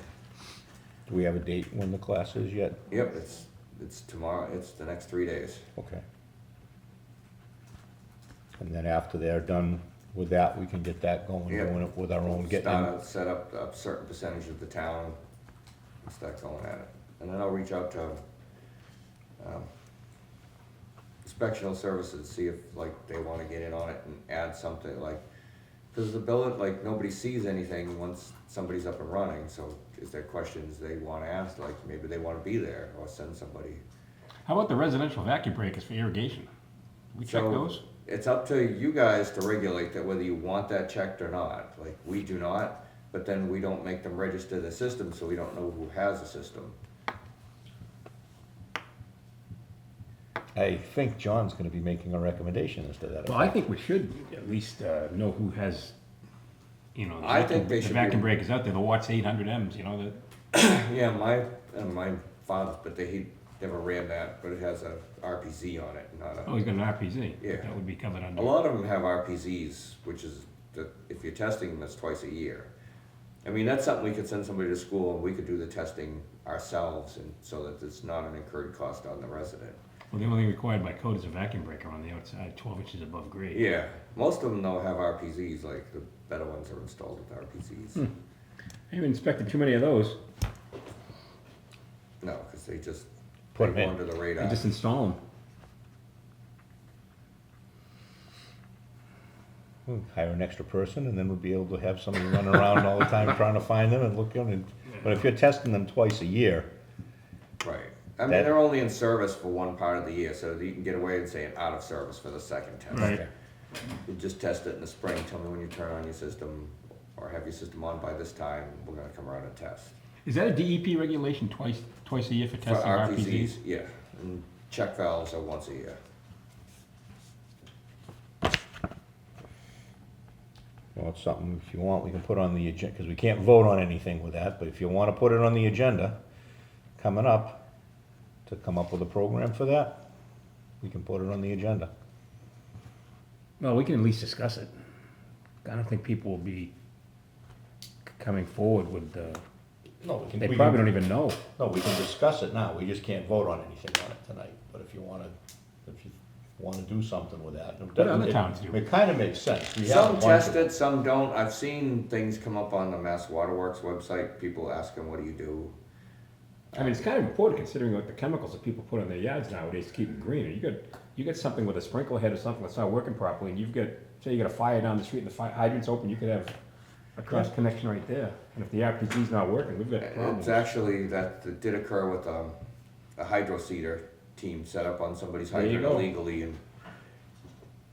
Do we have a date when the class is yet? Yep, it's tomorrow, it's the next 3 days. Okay. And then after they're done with that, we can get that going, Yeah. doing it with our own, getting, Set up a certain percentage of the town and start going at it. And then I'll reach out to, inspectional services, see if like they wanna get in on it and add something like, cause the bill, like nobody sees anything once somebody's up and running, so is there questions they wanna ask, like maybe they wanna be there or send somebody. How about the residential vacuum breakers for irrigation? We check So, those? It's up to you guys to regulate that, whether you want that checked or not. Like, we do not, but then we don't make them register the system, so we don't know who has a system. I think John's gonna be making a recommendation as to that. Well, I think we should at least know who has, you know, the I think they the should vacuum be- breakers out there, the Watts 800Ms, you know, that, Yeah, my father, but he never ran that, but it has a RPZ on it, not oh, a. he's got an RPZ. Yeah. That would be covered under. A lot of them have RPZs, which is, if you're testing them, it's twice a year. I mean, that's something we could send somebody to school and we could do the testing ourselves, and so that it's not an incurred cost on the resident. Well, the only thing required by code is a vacuum breaker on the outside, 12 inches above grade. Yeah, most of them though have RPZs, like the better ones are installed with RPZs. I haven't inspected too many of those. No, because they just Put 'em go in. under the I radar. just install them. Hire an extra person, and then we'll be able to have somebody running around all the time trying to find them and look in, and, but if you're testing them twice a year, Right. I mean, That- they're only in service for one part of the year, so you can get away and say out of service for the second test. Right. okay. You just test it in the spring, tell me when you turn on your system, or have your system on by this time, we're gonna come around and test. Is that a DEP regulation twice a year for For testing RPZs? Yeah, and check valves are once a year. Well, it's something, if you want, we can put on the agenda, because we can't vote on anything with that, but if you wanna put it on the agenda, coming up, to come up with a program for that, we can put it on the agenda. Well, we can at least discuss it. I don't think people will be coming forward with, No, we can. they probably don't even know. No, we can discuss it now, we just can't vote on anything on it tonight, but if you wanna do something with that. What other towns do? It kinda makes sense. We have a Some bunch test of- it, some don't. I've seen things come up on the Mass Waterworks website, people asking, what do you do? I mean, it's kind of important considering like the chemicals that people put on their yards nowadays to keep them greener. You got something with a sprinkler head or something that's not working properly, and say you got a fire down the street and the fire hydrant's open, you could have a cross connection right there. And if the RPZ's not working, we've got problems. It's actually, that did occur with a hydro seeder team set up on somebody's There you hydrant go. illegally, and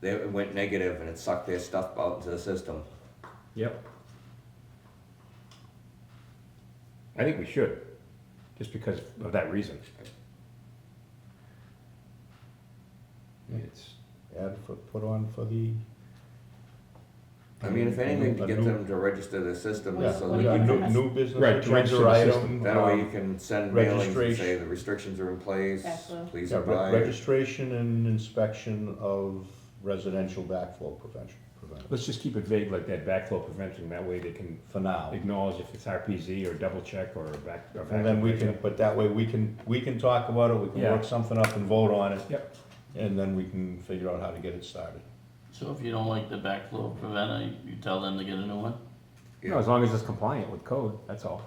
it went negative and it sucked their stuff out into the system. Yep. I think we should, just because of that reason. It's, Put on for the. I mean, if anything, to A get new- them to register their system, Yeah, so What do that you you new, promise? new business Right, to register agenda the system. item. that way you can send mailings and say registration. the restrictions are in place, Backflow. please Yeah, abide. registration and inspection of residential backflow prevention, let's just keep it vague like that, backflow prevention, that way they can for now. acknowledge if it's RPZ or double check or back. or And then we vacuum can, but that way we can talk about it, we can Yeah. work something up and vote on it. Yep. And then we can figure out how to get it started. So if you don't like the backflow preventer, you tell them to get a new one? No, as long as it's compliant with code, that's all.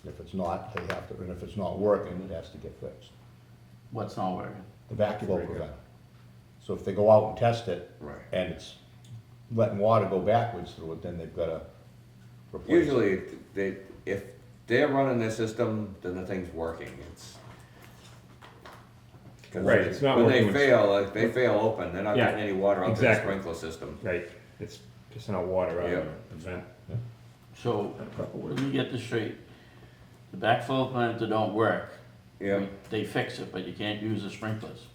If it's not, they have to, and if it's not working, it has to get fixed. What's not working? The backflow preventer. So if they go out and test it, Right. and it's letting water go backwards through it, then they've gotta replace it. Usually, if they're running their system, then the thing's working, it's. 'Cause Right, it's not when working they when- fail, like, they fail open, they're not Yeah, getting any water out to the exactly. sprinkler system. Right, it's just not water out Yeah. of the vent. So, let me get this straight. The backflow preventer don't work. Yeah, They fix it, but you can't use the sprinklers.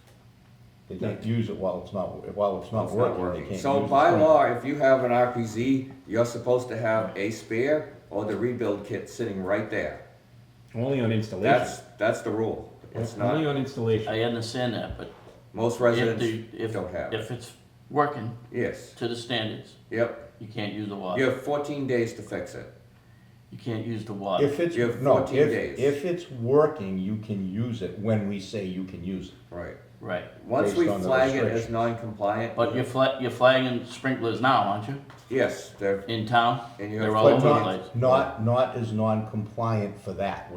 They can't use it while it's not it's working, not they working. can't use So it. by law, if you have an RPZ, you're supposed to have a spare or the rebuild kit sitting right there. Only on installation. That's the rule. It's Only not, on installation. I understand that, but most if, residents if, don't have it. if it's working Yes, to the standards, yep. you can't use the You water. have 14 days to fix it. You can't use the water. If it's, You have no, 14 if, days. if it's working, you can use it when we say you can use it. Right. Right, Once we Based on the flag it as restrictions. non-compliant. but you're flagging sprinklers now, aren't you? Yes, they're, In town? And you have They're all But over the not, place. not as non-compliant for that.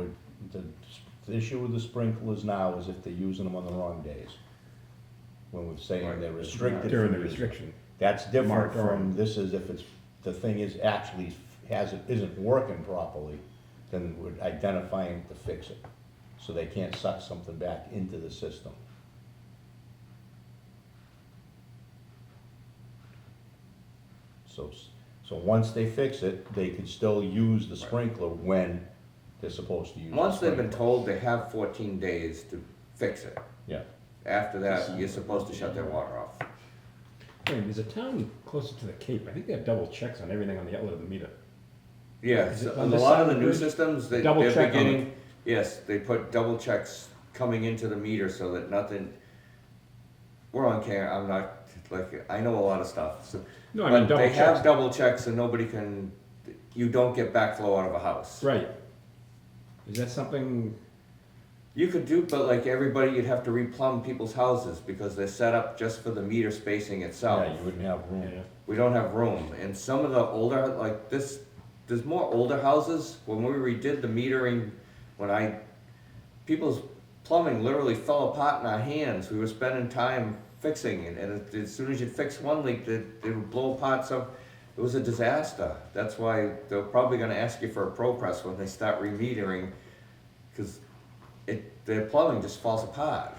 The issue with the sprinklers now is if they're using them on the wrong days. When we're saying Right. they're restricted. During the from using. restriction. That's different Moratorium. from, this is if it's, the thing is actually isn't working properly, then we're identifying to fix it. So they can't suck something back into the system. So once they fix it, they could still use the sprinkler when they're supposed to use the once they've been sprinkler. told they have 14 days to fix it. Yeah. After that, you're supposed to shut their water off. Wait, there's a town closer to the Cape, I think they have double checks on everything on the outlet of the meter. Yeah, Is it so on a this lot side of the of the new bridge? systems, Double they're check on beginning, yes, they put double checks coming into the meter so that nothing, we're on camera, I'm not, like, I know a lot of stuff, so. No, I mean, But double they have checks. double checks and nobody can, you don't get backflow out of a house. Right. Is that something, You could do, but like everybody, you'd have to replumb people's houses because they're set up just for the meter spacing itself. Yeah, you wouldn't have room. yeah, We don't have room, and some of the older, like this, there's more older houses, when we redid the metering, people's plumbing literally fell apart in our hands, we were spending time fixing it, and as soon as you fix one leak, they would blow apart some, it was a disaster. That's why they're probably gonna ask you for a pro press when they start remetering, cause their plumbing just falls apart.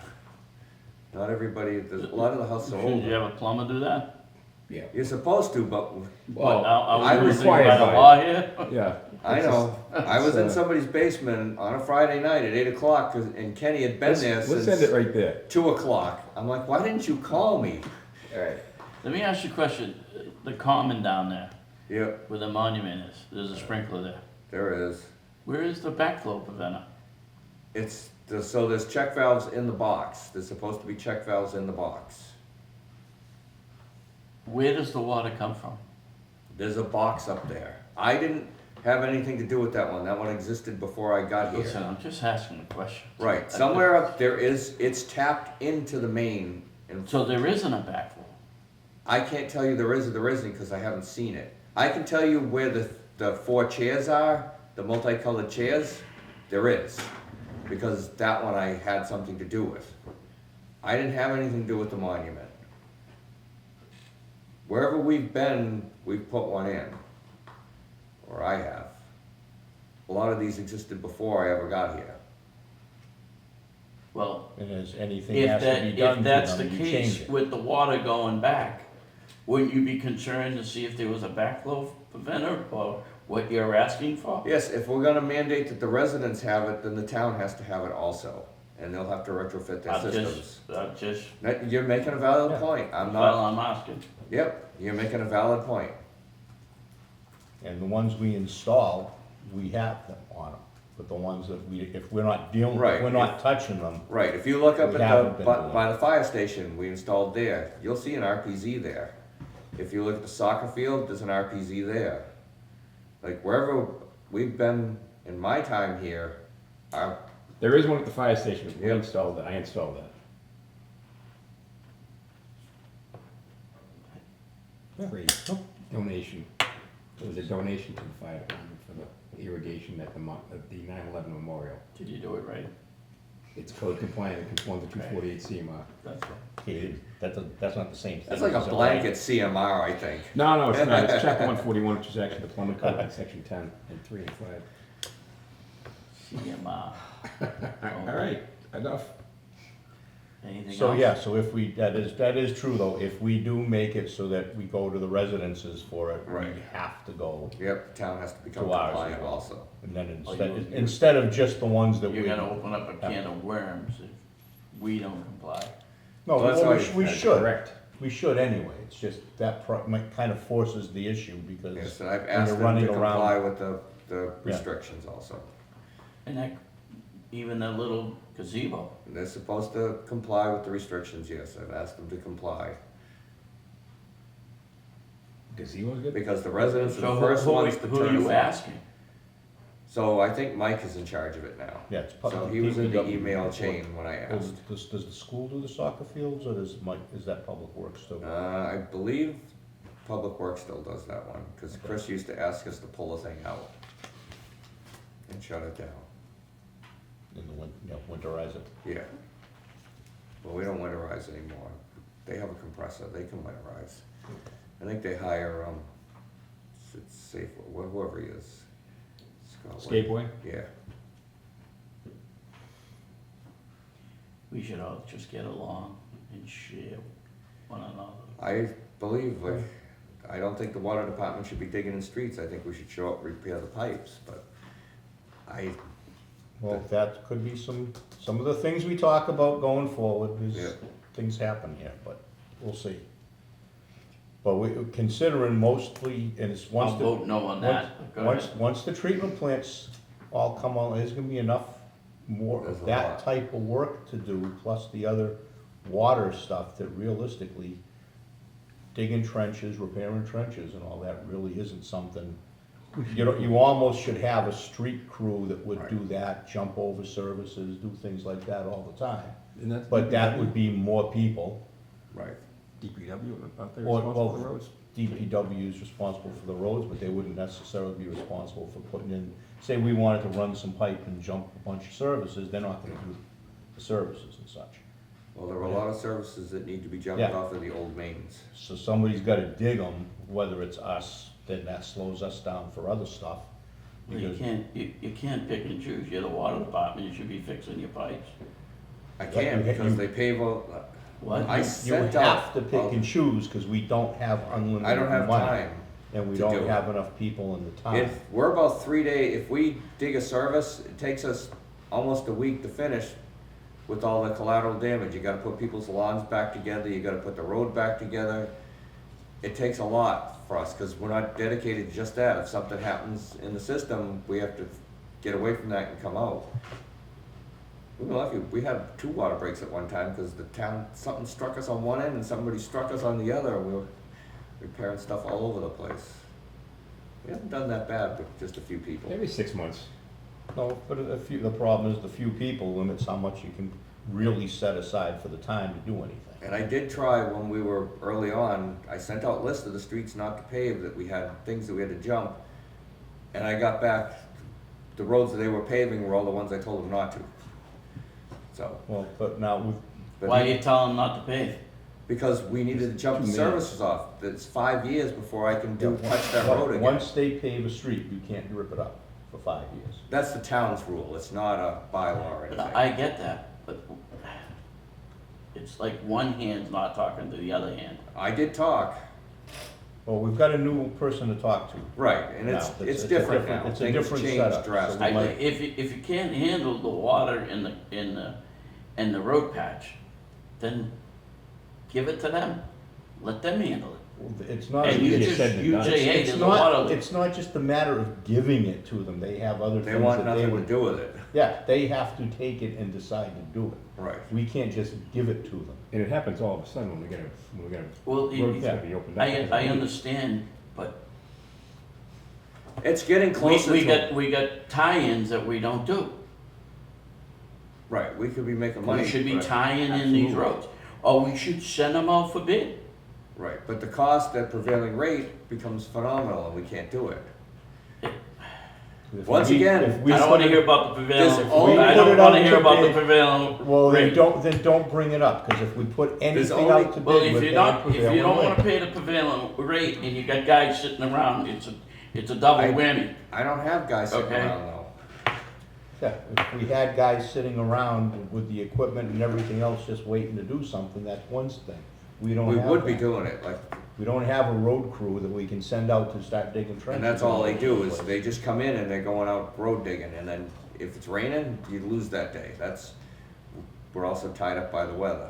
Not everybody, there's a lot of the houses are Shouldn't you older. have a plumber do that? yeah. You're supposed to, but What, Well, are we restricted required by the by it. law here? yeah. I It's know. I was in it's, somebody's basement on a Friday night at 8 o'clock, and Kenny had been let's, there let's since end it right there. 2 o'clock. I'm like, why didn't you call me? Alright. Let me ask you a question. The common down there, Yep, where the monument is, there's a sprinkler there. there is. Where is the backflow preventer? So there's check valves in the box. There's supposed to be check valves in the box. Where does the water come from? There's a box up there. I didn't have anything to do with that one. That one existed before I got here. Listen, I'm just asking a question. Right, somewhere up there it's tapped into the main. And So there isn't a backflow? I can't tell you there is or there isn't because I haven't seen it. I can tell you where the 4 chairs are, the multicolored chairs, there is. Because that one I had something to do with. I didn't have anything to do with the monument. Wherever we've been, we've put one in. Or I have. A lot of these existed before I ever got here. Well, And as anything if has to be done if to that's the them, you case change it. with the water going back, wouldn't you be concerned to see if there was a backflow preventer or what you're asking for? Yes, if we're gonna mandate that the residents have it, then the town has to have it also. And they'll have to retrofit their systems. I'm just, You're making a valid Yeah. point. I'm well, not, I'm asking. yep, you're making a valid point. And the ones we install, we have them on them. But the ones that if we're not dealing, Right. if we're not touching them, Right, if you look up We at haven't the, been by doing by the fire station we installed there, you'll see an RPZ there. If you look at the soccer field, there's an RPZ there. Like wherever we've been in my time here, There is one at the fire station, we Yep. installed that, I installed that. Free donation, it was a donation to the fire department for the irrigation at the 9/11 memorial. Did you do it right? It's code compliant, it conforms to 248 CMR. That's right. okay, that's not the same thing. that's like a as blanket CMR, I think. No, it's not, it's chapter 141, which is actually the plumbing code in section 10 and 3 and 5. CMR. Alright, enough. Anything else? So, yeah, so if we, that is true though, if we do make it so that we go to the residences for it, we Right. have to go. Yep, the town has to become To ours as compliant well. also. And then Oh, instead of just the ones that we. You're gonna open up a can of worms if we don't comply. No, Well, that's well, why- we That's should, Correct. we should anyway, it's just that kind of forces the issue because. Yes, and I've when asked you're them running to around- comply with the restrictions also. And that, even that little gazebo, They're supposed to comply with the restrictions, yes, I've asked them to comply. Gazebo's good? Because the residents are so the first ones to who turn are it you on. asking? So I think Mike is in charge of it now. Yeah, it's part So of he was in the DPW email report. chain when I asked. Does the school do the soccer fields, or does Mike, is that Public Works too? I believe Public Works still does that one, because Chris used to ask us to pull the thing out and shut it down. In the winterize it? Yeah. Well, we don't winterize anymore. They have a compressor, they can winterize. I think they hire, it's safe, whoever he is. Skateboy? Yeah. We should all just get along and share one another. I believe, I don't think the water department should be digging in streets, I think we should show up, repair the pipes, but Well, that could be some of the things we talk about going forward, Yeah. is things happen here, but we'll see. But we, considering mostly, and it's I'll vote no on that. Go ahead. once the treatment plants all come on, there's gonna be enough more There's of a that lot. type of work to do, plus the other water stuff that realistically, digging trenches, repairing trenches and all that really isn't something, you know, you almost should have a street crew that would do that, jump over services, do things like that all the time. And that's But that would be more people. right. DPW, aren't they Or- responsible well, for the roads? DPW is responsible for the roads, but they wouldn't necessarily be responsible for putting in, say we wanted to run some pipe and jump a bunch of services, they're not gonna do the services and such. Well, there are a lot of services that need to be jumped Yeah. off of the old mains. So somebody's gotta dig them, whether it's us, then that slows us down for other stuff. Well, you Because can't pick and choose. You're the water department, you should be fixing your pipes. I But can, you- because you- they pave a, What? I you sent have out. to pick and choose, cause we don't have unlimited money. I don't have time. And we to do don't it. have enough people in the town. If we're about 3 days, if we dig a service, it takes us almost a week to finish with all the collateral damage. You gotta put people's lawns back together, you gotta put the road back together. It takes a lot for us, cause we're not dedicated to just that. If something happens in the system, we have to get away from that and come out. We were lucky, we had 2 water breaks at one time, cause the town, something struck us on one end and somebody struck us on the other, and we were repairing stuff all over the place. We haven't done that bad with just a few people. Maybe 6 months. No, but the problem is the few people limits how much you can really set aside for the time to do anything. And I did try when we were early on, I sent out lists of the streets not to pave, that we had, things that we had to jump. And I got back, the roads that they were paving were all the ones I told them not to. So, Well, but now with, but Why you tell them not to pave? because we needed to jump the Too many. services off, it's 5 years before I can touch that road again. once they pave a street, you can't rip it up for 5 years. That's the town's rule, it's not a bylaw or But anything. I get that, but it's like one hand's not talking to the other hand. I did talk, Well, we've got a new person to talk to. right, and Now, it's different now, it's a things different changed setup, so drastically. we might- If you can't handle the water in the road patch, then give it to them. Let them handle it. It's not, And you easier just, said than you done. say, hey, it's there's a water not, leak. it's not just a matter of giving it to them, they have other They things want that they nothing to would. do with it, Yeah, they have to take it and decide to do it. right. We can't just give it to them. And it happens all of a sudden when we get Well, a road that's gonna be opened up. I understand, but It's getting closer to. we got tie-ins that we don't do. Right, we could be making money. We should be but- tying in these roads, or we should send them out for bid. Right, but the cost at prevailing rate becomes phenomenal and we can't do it. If Once we- again, if we I don't put wanna it- hear about the There's prevailing, only- I put don't it wanna out hear to about the bid. prevailing Well, rate. then don't bring it up, because if we put anything only- out to Well, bid if with you're that not, if you prevailing don't wanna rate. pay the prevailing rate and you got guys sitting around, it's a double whammy. I don't have guys sitting Okay. around though. Yeah, if we had guys sitting around with the equipment and everything else just waiting to do something, that's one thing. We don't We have would be that. doing it, like, We don't have a road crew that we can send out to start digging trenches. and that's all they do is they just come in and they're going out road digging and then if it's raining, you lose that day. We're also tied up by the weather.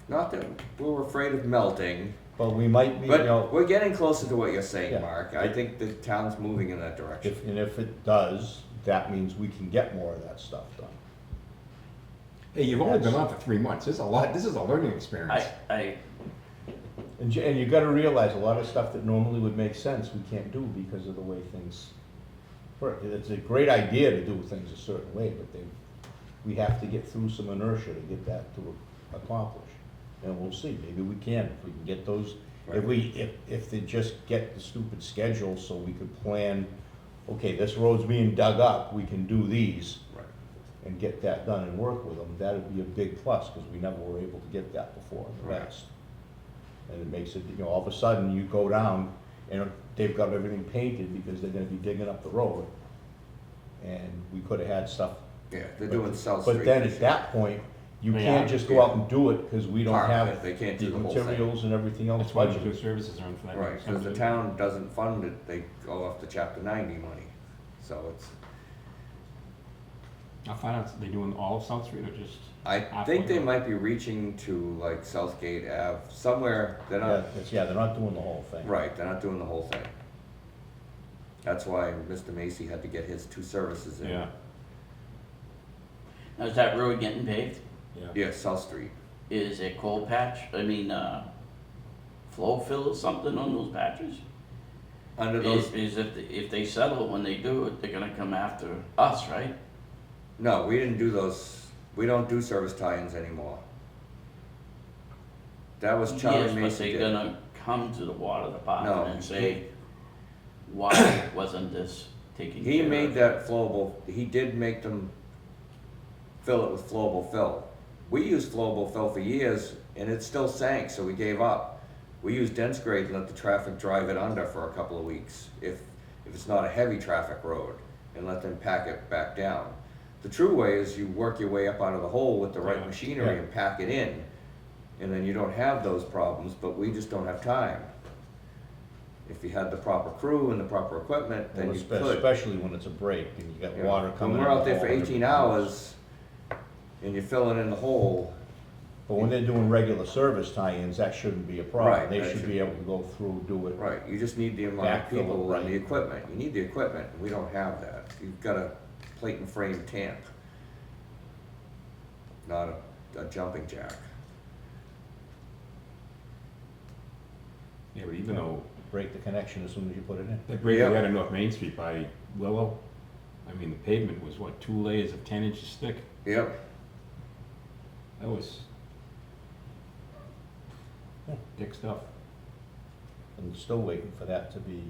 Not that we're afraid of melting, But we might be, you know, but we're getting closer to what you're saying, Yeah. Mark. I think the town's moving in that direction. if it does, that means we can get more of that stuff done. Hey, you've only been on for 3 months. This is a lot. This is a learning experience. And you gotta realize, a lot of stuff that normally would make sense, we can't do because of the way things It's a great idea to do things a certain way, but we have to get through some inertia to get that to accomplish. And we'll see, maybe we can, if we can get those, if they just get the stupid schedule so we could plan, okay, this road's being dug up, we can do these. Right. And get that done and work with them, that'd be a big plus, because we never were able to get that before in the Right. past. And it makes it, all of a sudden, you go down, and they've got everything painted because they're gonna be digging up the road. And we could've had stuff. Yeah, they're doing South Street. But then at that point, you They can't are, just go out and do it, because we don't Park have it, they can't the do the whole thing. materials and everything else That's why the two budgeted. services are on for that. Right, because the town doesn't fund it, they go off the chapter 90 money, so it's, I'll find out, are they doing all of South Street or just? I halfway think they up? might be reaching to like Southgate Ave, somewhere, they're not, They're not doing the whole thing. right, they're not doing the whole thing. That's why Mr. Macy had to get his two services in. Yeah, Now, is that road getting paved? yeah. Yeah, South Street. Is it coal patch, flow fill or something on those patches? Under those, Is if they settle it when they do it, they're gonna come after us, right? no, we didn't do those, we don't do service tie-ins anymore. That was Charlie Yes, but Macy they're did. gonna come to the water No. department and say, why wasn't this taken care of? He made that flowable, he did make them fill it with flowable fill. We used flowable fill for years and it still sank, so we gave up. We used dense grade and let the traffic drive it under for a couple of weeks, if it's not a heavy traffic road, and let them pack it back down. The true way is you work your way up out of the hole with the right Yeah. machinery Yeah. and pack it in, and then you don't have those problems, but we just don't have time. If you had the proper crew and the proper equipment, then Well, you could. especially when it's a break, and you got Yeah. water coming in. When we're out the there for hole and 18 everything else. hours and you're filling in the hole, But when they're doing regular service tie-ins, that shouldn't be a problem. Right, They that should should- be able to go through, do it. right, you just need the amount of Backfill it, people and the right. equipment. You need the equipment, and we don't have that. You've got a plate and frame tamp, not a jumping jack. Yeah, but even though Break the connection as soon as you put it in. that break we Yeah. had on North Main Street by Willow, I mean, the pavement was what, 2 layers of 10 inches thick? Yep, That was Yeah. thick stuff. I'm still waiting for that to be,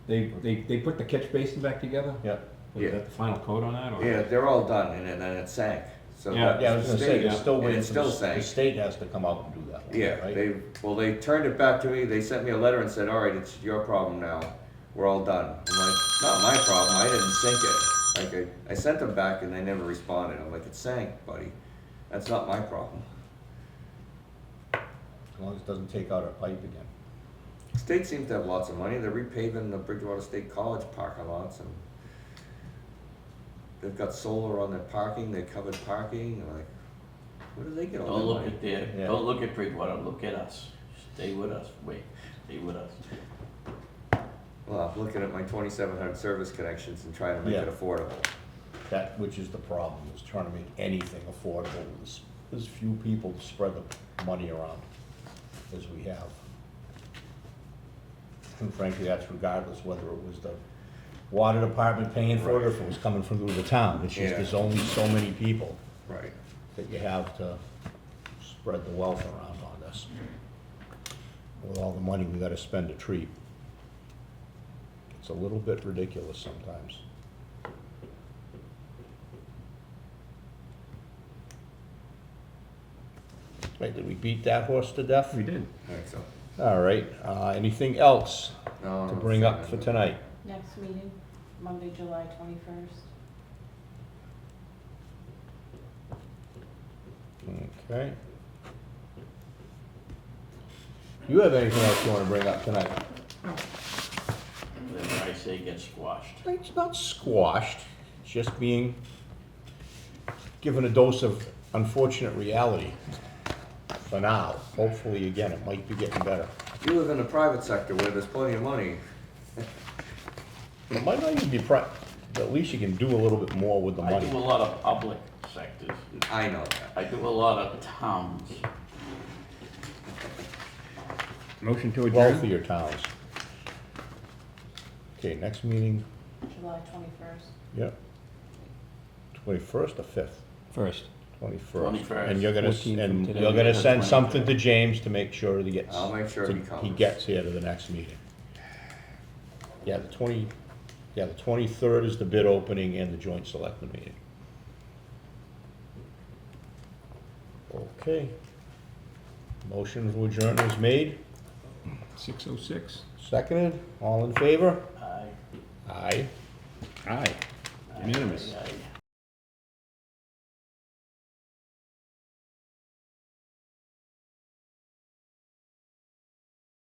They put the catch basin back together? yeah. Was Yeah. that the final coat on that, or? yeah, they're all done, and then it sank. So Yeah. that Yeah, I was was the gonna say, state, they're still and waiting it for still the sank. state has to come out and do that one, Yeah, right? they turned it back to me, they sent me a letter and said, all right, it's your problem now, we're all done. I'm like, it's not my problem, I didn't sink it. Like, I sent them back and they never responded, I'm like, it sank, buddy, that's not my problem. As long as it doesn't take out our pipe again. State seems to have lots of money, they're repaving the Bridgewater State College parking lots, and they've got solar on their parking, they covered parking, and like, where do they get all Don't that look money? at their, Yeah. don't look at Bridgewater, look at us. Stay with us, stay with us. Well, I'm looking at my 2,700 service connections and trying to make it Yeah. affordable. That, which is the problem, is trying to make anything affordable with as few people to spread the money around as we have. And frankly, that's regardless whether it was the water department paying for it or if it was coming from through the town. It's just, Yeah. there's only so many people Right. that you have to spread the wealth around on this. With all the money we gotta spend to treat. It's a little bit ridiculous sometimes. Right, did we beat that horse to death? We did. I think so. All right, anything else No, to no, bring up fine. for tonight? Next meeting, Monday, July 21st. Okay. You have anything else you wanna bring up tonight? Whatever I say gets squashed. It's not squashed, it's just being given a dose of unfortunate reality for now. Hopefully, again, it might be getting better. You live in the private sector where there's plenty of money. It might not even be but at least you can do a little bit more with the I do a money. lot of public sectors. I know that. I do a lot of towns. Motion to Both adjourn? of your towns. Okay, next meeting, July 21st. yep. 21st or 5th? First. 21st. 21st. And you're gonna, 14 from and today. you're gonna Yeah, send 23rd. something to James to make sure that he gets. I'll make sure he He comes. gets here to the next meeting. Yeah, the 23rd is the bid opening and the joint selectmen meeting. Okay. Motion to adjourn is made, 6:06. seconded, all in favor? Aye. Aye. Aye. Unanimous. Aye, aye.